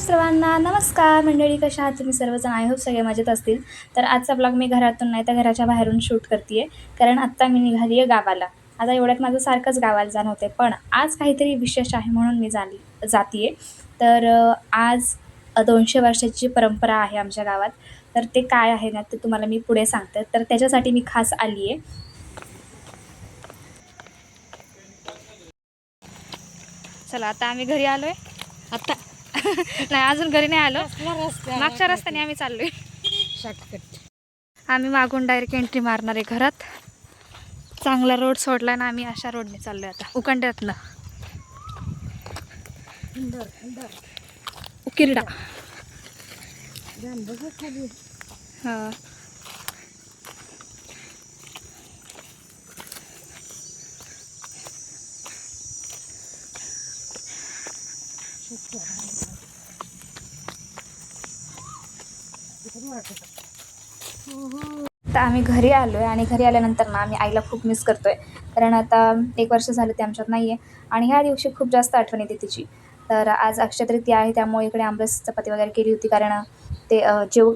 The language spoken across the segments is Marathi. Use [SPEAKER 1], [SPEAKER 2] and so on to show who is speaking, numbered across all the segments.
[SPEAKER 1] सर्वांना नमस्कार मंडळी, कशा आहात तुम्ही सर्वजण? आय होप सगळे मजेत असतील. तर आजचा ब्लॉग मी घरातून नाही तर घराच्या बाहेरून शूट करते आहे, कारण आत्ता मी निघाली आहे गावाला. आता एवढ्यात माझं सारखंच गावाला जाणं होते, पण आज काहीतरी विशेष आहे म्हणून मी जाते आहे. तर आज 200 वर्षाची परंपरा आहे आमच्या गावात. तर ते काय आहे ना ते तुम्हाला मी पुढे सांगते. तर त्याच्यासाठी मी खास आली आहे. चला आता आम्ही घरी आलो आहे. आता नाही, अजून घरी नाही आलो. मागच्या रस्त्याने आम्ही चाललोय शॉर्टकट. आम्ही मागून डायरेक्ट एंट्री मारणार आहे घरात. चांगला रोड सोडला ना, आम्ही अशा रोडने चाललोय आता उकंड्यातनं. उकिरडा हा. तर आम्ही घरी आलो आहे आणि घरी आल्यानंतर ना आम्ही आईला खूप मिस करतो आहे, कारण आता 1 वर्ष झालं ते आमच्यात नाही आहे आणि ह्या दिवशी खूप जास्त आठवण येते तिची. तर आज अक्षय तृतीया आहे, त्यामुळे इकडे आमरस चपाती वगैरे केली होती, कारण ते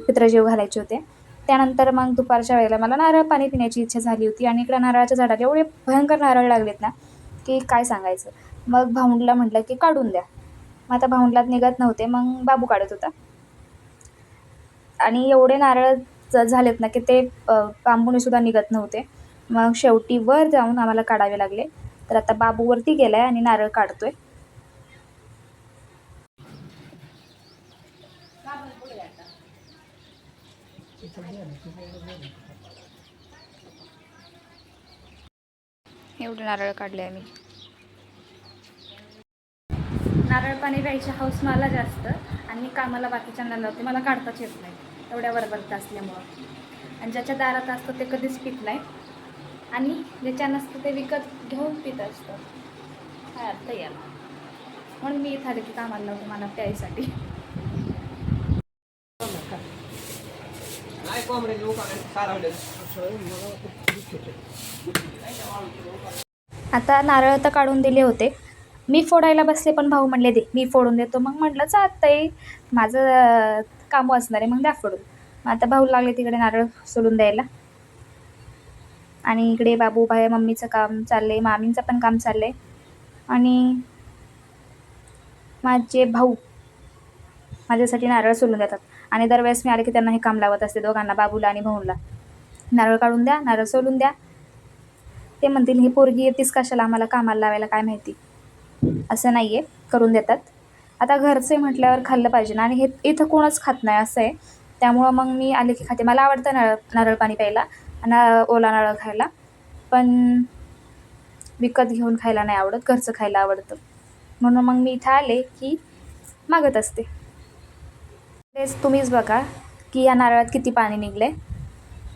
[SPEAKER 1] पितृजेव घालायचे होते. त्यानंतर मग दुपारच्या वेळेला मला नारळ पाणी पिण्याची इच्छा झाली होती आणि इकडे नारळाच्या झाडाला एवढे भयंकर नारळ लागलेत ना की काय सांगायचं. मग भाऊंला म्हटलं की काढून द्या. मग आता भाऊंलाच निघत नव्हते, मग बाबू काढत होता आणि एवढे नारळ झालेत ना की ते बांबूने सुद्धा निघत नव्हते. मग शेवटी वर जाऊन आम्हाला काढावे लागले. तर आता बाबू वरती गेलाय आणि नारळ काढतोय. एवढे नारळ काढले आम्ही. नारळ पाणी प्यायची हौस मला जास्त, आणि मी कामाला बाकीच्यांना लावते, मला काढताच येत नाही एवढ्या बरोबर असल्यामुळं. आणि ज्याच्या दारात असतं ते कधीच पित नाही, आणि ज्याच्या नसतं ते विकत घेऊन पित असतं. काय अर्थ याला. म्हणून मी इथं आले की कामाला लावते मला प्यायसाठी. आता नारळ तर काढून दिले होते, मी फोडायला बसले, पण भाऊ म्हणले दे मी फोडून देतो. मग म्हटलं चालतंय, माझं काम असणार आहे, मग द्या फोडून. मग आता भाऊ लागले तिकडे नारळ सोडून द्यायला, आणि इकडे बाबू भाई मम्मीचं काम चाललंय, मामींचं पण काम चाललंय, आणि माझे भाऊ माझ्यासाठी नारळ सोलून देतात. आणि दरवेळेस मी आले की त्यांना हे काम लावत असते, दोघांना, बाबूला आणि भाऊला. नारळ काढून द्या, नारळ सोलून द्या. ते म्हणतील ही पोरगी येतीस कशाला आम्हाला कामाला लावायला काय माहिती. असं नाही आहे, करून देतात. आता घरचे म्हटल्यावर खाल्लं पाहिजे ना, आणि हे इथं कोणच खात नाही असं आहे. त्यामुळं मग मी आले की खाते. मला आवडतं नारळ पाणी प्यायला आणि ओला नारळ खायला, पण विकत घेऊन खायला नाही आवडत, घरचं खायला आवडतं. म्हणून मग मी इथं आले की मागत असते. तेच तुम्हीच बघा की या नारळात किती पाणी निघले.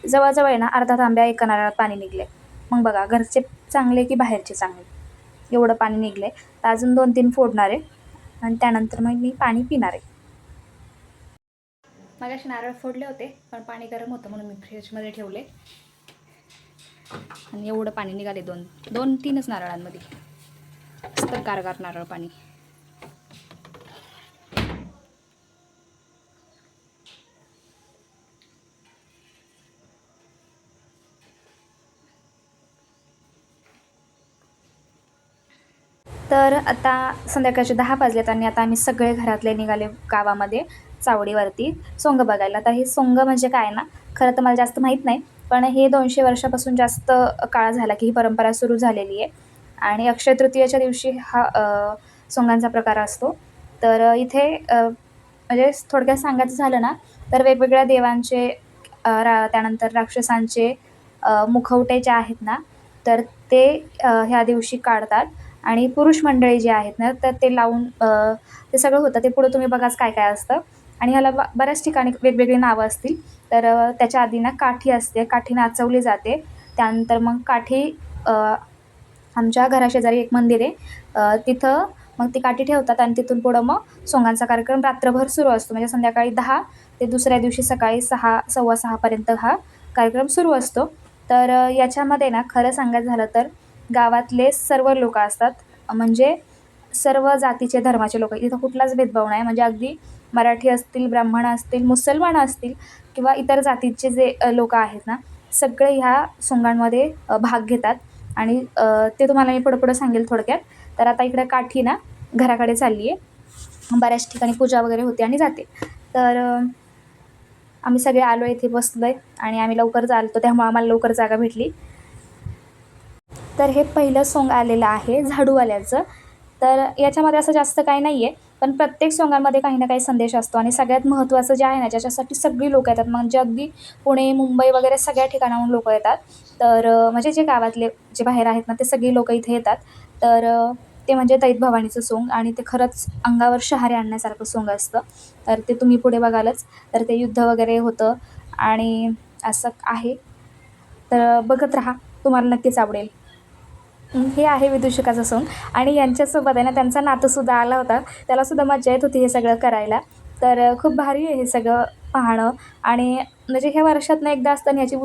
[SPEAKER 1] जवळजवळ आहे ना अर्धा तांब्या एका नारळात पाणी निघले. मग बघा घरचे चांगले की बाहेरचे चांगले, एवढं पाणी निघले. तर अजून 2-3 फोडणार आहे आणि त्यानंतर मग मी पाणी पिणार आहे. मग असे नारळ फोडले होते, पण पाणी गरम होतं म्हणून मी फ्रीजमध्ये ठेवले, आणि एवढं पाणी निघाले 2-3च नारळांमध्ये. मस्त गारगार नारळ पाणी. तर आता संध्याकाळचे 10 वाजलेत आणि आता आम्ही सगळे घरातले निघाले गावामध्ये चावडीवरती सोंग बघायला. तर हे सोंग म्हणजे काय ना, खरं तर मला जास्त माहीत नाही, पण हे 200 वर्षापासून जास्त काळ झाला की ही परंपरा सुरू झालेली आहे. आणि अक्षय तृतीयेच्या दिवशी हा सोंगांचा प्रकार असतो. तर इथे म्हणजे थोडक्यात सांगायचं झालं ना, तर वेगवेगळ्या देवांचे त्यानंतर राक्षसांचे मुखवटे जे आहेत ना, तर ते ह्या दिवशी काढतात. आणि पुरुष मंडळी जे आहेत ना, तर ते लावून ते सगळं होतं. ते पुढं तुम्ही बघाच काय काय असतं. आणि ह्याला बऱ्याच ठिकाणी वेगवेगळी नावं असतील. तर त्याच्या आधी ना काठी असते, काठी नाचवली जाते. त्यानंतर मग काठी आमच्या घराशेजारी एक मंदिर आहे, तिथं मग ती काठी ठेवतात, आणि तिथून पुढं मग सोंगांचा कार्यक्रम रात्रभर सुरू असतो. म्हणजे संध्याकाळी 10 ते दुसऱ्या दिवशी सकाळी 6, 6:15 हा कार्यक्रम सुरू असतो. तर याच्यामध्ये ना खरं सांगायचं झालं तर गावातले सर्व लोक असतात, म्हणजे सर्व जातीचे धर्माचे लोक. इथं कुठलाच भेदभाव नाही, म्हणजे अगदी मराठी असतील, ब्राह्मण असतील, मुसलमान असतील किंवा इतर जातीचे जे लोक आहेत ना, सगळे ह्या सोंगांमध्ये भाग घेतात. आणि ते तुम्हाला मी पुढं पुढं सांगेल थोडक्यात. तर आता इकडे काठी ना घराकडे चालली आहे, बऱ्याच ठिकाणी पूजा वगैरे होते आणि जाते. तर आम्ही सगळे आलो, इथे बसलो आहे आणि आम्ही लवकर चालतो, त्यामुळे आम्हाला लवकर जागा भेटली. तर हे पहिलं सोंग आलेलं आहे झाडूवाल्याचं. तर याच्यामध्ये असं जास्त काही नाही आहे, पण प्रत्येक सोंगांमध्ये काही ना काही संदेश असतो. आणि सगळ्यात महत्त्वाचं जे आहे ना, ज्याच्यासाठी सगळी लोकं येतात, म्हणजे अगदी पुणे, मुंबई वगैरे सगळ्या ठिकाणाहून लोकं येतात. तर म्हणजे जे गावातले जे बाहेर आहेत ना, ते सगळी लोकं इथे येतात. तर ते म्हणजे दैत भवानीचं सोंग, आणि ते खरंच अंगावर शहारे आणण्यासारखं सोंग असतं. तर ते तुम्ही पुढे बघालच. तर ते युद्ध वगैरे होतं आणि असं आहे. तर बघत राहा, तुम्हाला नक्कीच आवडेल. हे आहे विदूषकाचं सोंग. आणि यांच्यासोबत आहे ना त्यांचा नातूसुद्धा आला होता. त्यालासुद्धा मज्जा येत होती हे सगळं करायला. तर खूप भारी आहे हे सगळं पाहणं. आणि म्हणजे हे वर्षातनं एकदा असतं आणि ह्याची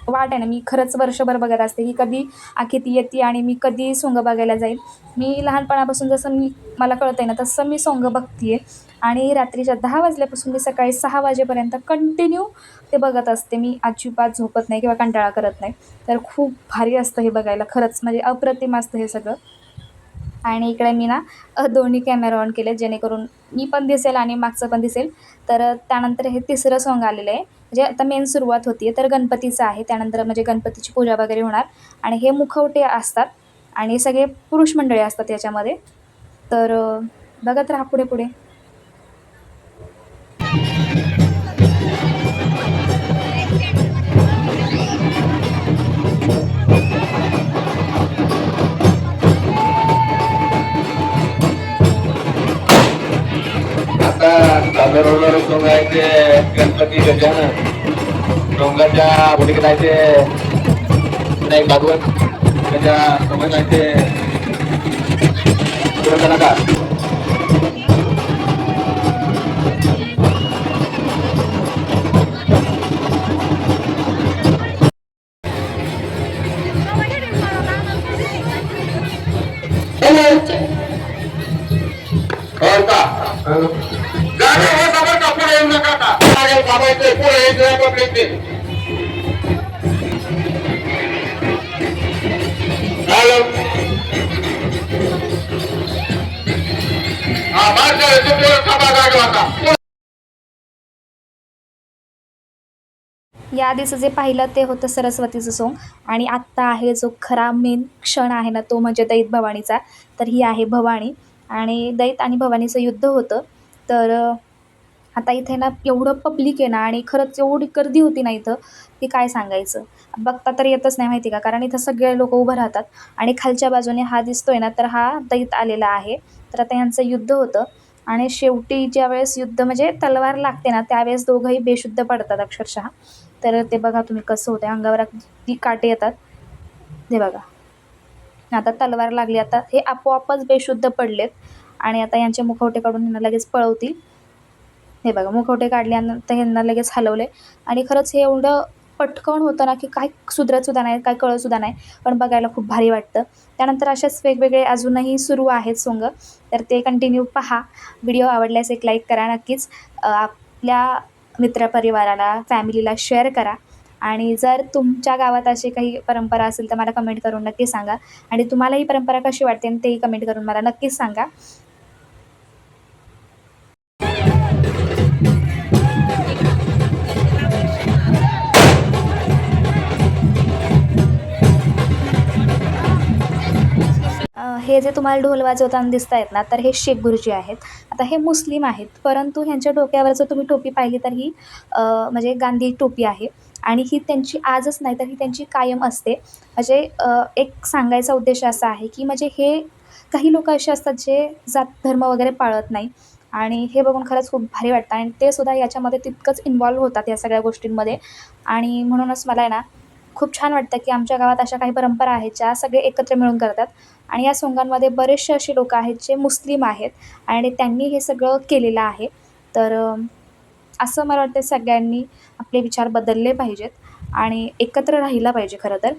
[SPEAKER 1] वाट आहे ना, मी खरंच वर्षभर बघत असते की कधी ती येते आणि मी कधी सोंग बघायला जाईल. मी लहानपणापासून जसं मला कळतंय ना, तसं मी सोंग बघते आहे. आणि रात्रीच्या 10 वाजल्यापासून मी सकाळी 6 वाजेपर्यंत कंटिन्यू ते बघत असते. मी अजिबात झोपत नाही किंवा कंटाळा करत नाही. तर खूप भारी असतं हे बघायला, खरंच म्हणजे अप्रतिम असतं हे सगळं. आणि इकडे मी ना दोन्ही कॅमेरा ऑन केले, जेणेकरून मी पण दिसेल आणि मागचं पण दिसेल. तर त्यानंतर हे तिसरं सॉन्ग आलेलं आहे, म्हणजे आता मेन सुरुवात होती आहे. तर गणपतीचं आहे, त्यानंतर म्हणजे गणपतीची पूजा वगैरे होणार. आणि हे मुखवटे असतात आणि सगळे पुरुष मंडळी असतात याच्यामध्ये. तर बघत राहा पुढे पुढे.
[SPEAKER 2] आता सादर होणारं सोंग आहे ते गणपती गजानन. डोंगराच्या पुढे जायचे नाही भागवत, त्याच्या समोर जायचे नका. और का जागे हो समोर का पुढे येऊ नका का थांबायचंय, पुढे यायचं पब्लिकने. हॅलो हा मार्च तुमच्यावर थांबा जागा आता.
[SPEAKER 1] या आधीचं जे पाहिलं ते होतं सरस्वतीचं सोंग. आणि आत्ता आहे जो खरा मेन क्षण आहे ना, तो म्हणजे दैत भवानीचा. तर ही आहे भवानी, आणि दैत आणि भवानीचं युद्ध होतं. तर आता इथे ना एवढं पब्लिक आहे ना, आणि खरंच एवढी गर्दी होती ना इथं, की काय सांगायचं. बघता तर येतच नाही माहिती का, कारण इथं सगळे लोकं उभं राहतात. आणि खालच्या बाजूने हा दिसतोय ना, तर हा दैत आलेला आहे. तर आता यांचं युद्ध होतं. आणि शेवटी ज्यावेळेस युद्ध म्हणजे तलवार लागते ना, त्यावेळेस दोघंही बेशुद्ध पडतात अक्षरशः. तर ते बघा तुम्ही कसं होतं, अंगावर अगदी काटे येतात. ते बघा, आता तलवार लागली, आता हे आपोआपच बेशुद्ध पडलेत. आणि आता यांचे मुखवटे काढून यांना लगेच पळवतील. हे बघा, मुखवटे काढल्यानंतर ह्यांना लगेच हलवले. आणि खरंच हे एवढं पटकन होतं ना, की काही सुधरतसुद्धा नाही, काय कळतसुद्धा नाही. पण बघायला खूप भारी वाटतं. त्यानंतर असेच वेगवेगळे अजूनही सुरू आहेत सोंग. तर ते कंटिन्यू पहा. व्हिडिओ आवडल्यास एक लाईक करा नक्कीच. आपल्या मित्रपरिवाराला, फॅमिलीला शेअर करा. आणि जर तुमच्या गावात अशी काही परंपरा असेल तर मला कमेंट करून नक्की सांगा. आणि तुम्हाला ही परंपरा कशी वाटते आणि तेही कमेंट करून मला नक्कीच सांगा. हे जे तुम्हाला ढोल वाजवताना दिसत आहेत ना, तर हे शेख गुरुजी आहेत. आता हे मुस्लिम आहेत, परंतु ह्यांच्या डोक्यावर जर तुम्ही टोपी पाहिली तर ही म्हणजे गांधी टोपी आहे. आणि ही त्यांची आजच नाही तर ही त्यांची कायम असते. म्हणजे एक सांगायचा उद्देश असा आहे की म्हणजे हे काही लोक असे असतात जे जात धर्म वगैरे पाळत नाही. आणि हे बघून खरंच खूप भारी वाटतं, आणि ते सुद्धा याच्यामध्ये तितकंच इन्व्हॉल्व होतात या सगळ्या गोष्टींमध्ये. आणि म्हणूनच मला आहे ना खूप छान वाटतं की आमच्या गावात अशा काही परंपरा आहेत ज्या सगळे एकत्र मिळून करतात. आणि या सोंगांमध्ये बरेचसे असे लोक आहेत जे मुस्लिम आहेत, आणि त्यांनी हे सगळं केलेलं आहे. तर असं मला वाटतं सगळ्यांनी आपले विचार बदलले पाहिजेत आणि एकत्र राहिलं पाहिजे खरं तर.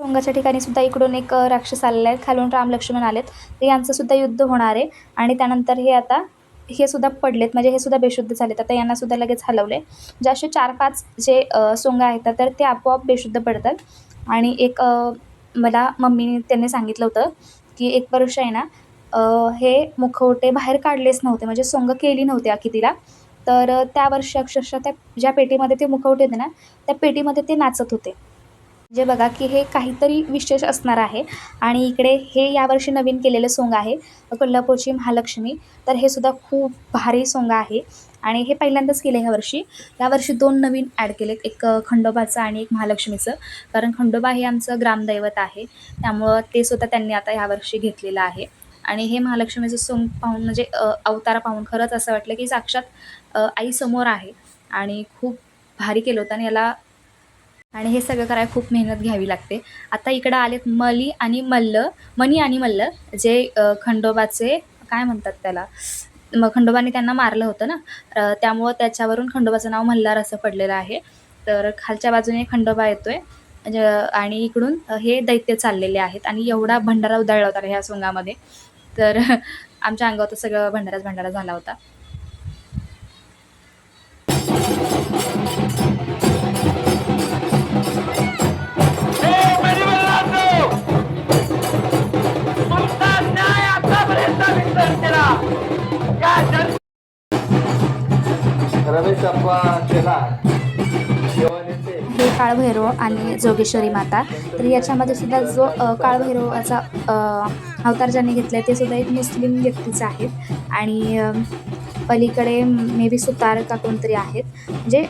[SPEAKER 1] सोंगाच्या ठिकाणी सुद्धा इकडून एक राक्षस आलेले आहेत, खालून राम लक्ष्मण आलेत, तर यांचं सुद्धा युद्ध होणार आहे. आणि त्यानंतर हे सुद्धा पडलेत, म्हणजे हे सुद्धा बेशुद्ध झालेत. आता यांना सुद्धा लगेच हलवले. जे असे 4-5 जे सोंग आहेत तर ते आपोआप बेशुद्ध पडतात. आणि मला मम्मीने त्यांनी सांगितलं होतं की 1 वर्ष आहे ना हे मुखवटे बाहेर काढलेच नव्हते, म्हणजे सोंग केली नव्हती आखी तिला. तर त्या वर्षी अक्षरशः त्या ज्या पेटीमध्ये ते मुखवटे होते ना, त्या पेटीमध्ये ते नाचत होते. म्हणजे बघा की हे काहीतरी विशेष असणार आहे. आणि इकडे हे यावर्षी नवीन केलेलं सोंग आहे, कोल्हापूरची महालक्ष्मी. तर हे सुद्धा खूप भारी सोंग आहे आणि हे पहिल्यांदाच केलं ह्यावर्षी. यावर्षी 2 नवीन ॲड केलेत, एक खंडोबाचं आणि एक महालक्ष्मीचं. कारण खंडोबा हे आमचं ग्रामदैवत आहे, त्यामुळं ते सुद्धा त्यांनी आता ह्यावर्षी घेतलेलं आहे. आणि हे महालक्ष्मीचं सोंग पाहून, म्हणजे अवतार पाहून खरंच असं वाटलं की साक्षात आई समोर आहे. आणि खूप भारी केलं होतं. आणि हे सगळं करायला खूप मेहनत घ्यावी लागते. आता इकडं आलेत मणी आणि मल्ल, जे खंडोबाचे काय म्हणतात त्याला, मग खंडोबाने त्यांना मारलं होतं ना, त्यामुळं त्याच्यावरून खंडोबाचं नाव मल्हार असं पडलेलं आहे. तर खालच्या बाजूने खंडोबा येतोय, आणि इकडून हे दैत्य चाललेले आहेत. आणि एवढा भंडारा उधळला होता ह्या सोंगामध्ये, तर आमच्या अंगावर तर सगळं भंडाराच भंडारा झाला होता.
[SPEAKER 2] रमेश अप्पा केला
[SPEAKER 1] हे काळभैरव आणि जोगेश्वरी माता. तर याच्यामध्ये सुद्धा जो काळभैरवाचा अवतार ज्यांनी घेतला आहे ते सुद्धा एक मुस्लिम व्यक्तीचं आहेत. आणि पलीकडे मे बी सुतार का कोणतरी आहेत. म्हणजे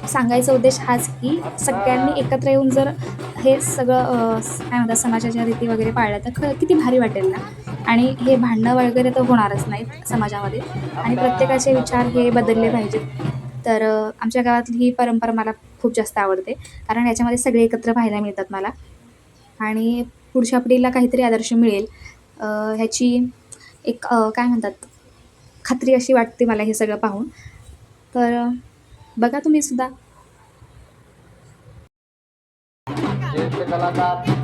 [SPEAKER 1] सांगायचा उद्देश हाच की सगळ्यांनी एकत्र येऊन जर हे सगळं काय म्हणतात समाजाच्या रीती वगैरे पाळल्या तर किती भारी वाटेल ना. आणि हे भांडणं वगैरे तर होणारच नाहीत समाजामध्ये, आणि प्रत्येकाचे विचार हे बदलले पाहिजेत. तर आमच्या गावातली ही परंपरा मला खूप जास्त आवडते, कारण याच्यामध्ये सगळे एकत्र पाहायला मिळतात मला. आणि पुढच्या पिढीला काहीतरी आदर्श मिळेल ह्याची एक काय म्हणतात खात्री अशी वाटते मला हे सगळं पाहून. तर बघा तुम्ही सुद्धा.
[SPEAKER 2] ज्येष्ठ कलाकार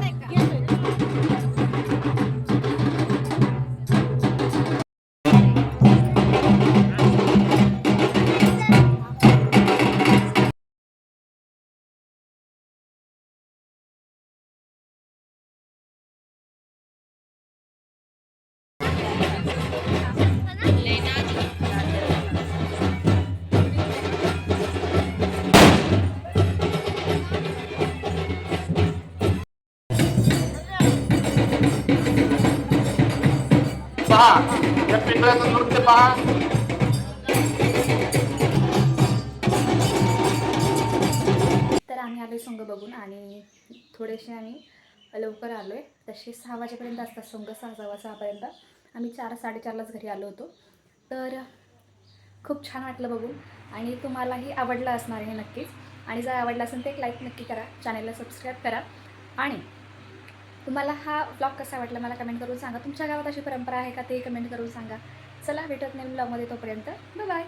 [SPEAKER 2] पहा, या पिंपळाचं नृत्य पहा.
[SPEAKER 1] तर आम्ही आलो सोंग बघून, आणि थोडेसे आम्ही लवकर आलो आहे. तसे 6 वाजेपर्यंत असतात सोंग, 6:15 आम्ही 4-4:30लाच घरी आलो होतो. तर खूप छान वाटलं बघून, आणि तुम्हालाही आवडलं असणार आहे नक्कीच. आणि जर आवडलं असेल तर एक लाईक नक्की करा, चॅनलला सबस्क्राईब करा. आणि तुम्हाला हा ब्लॉग कसा वाटला मला कमेंट करून सांगा. तुमच्या गावात अशी परंपरा आहे का ते कमेंट करून सांगा. चला भेटत नाही ब्लॉगमध्ये, तोपर्यंत बाय बाय.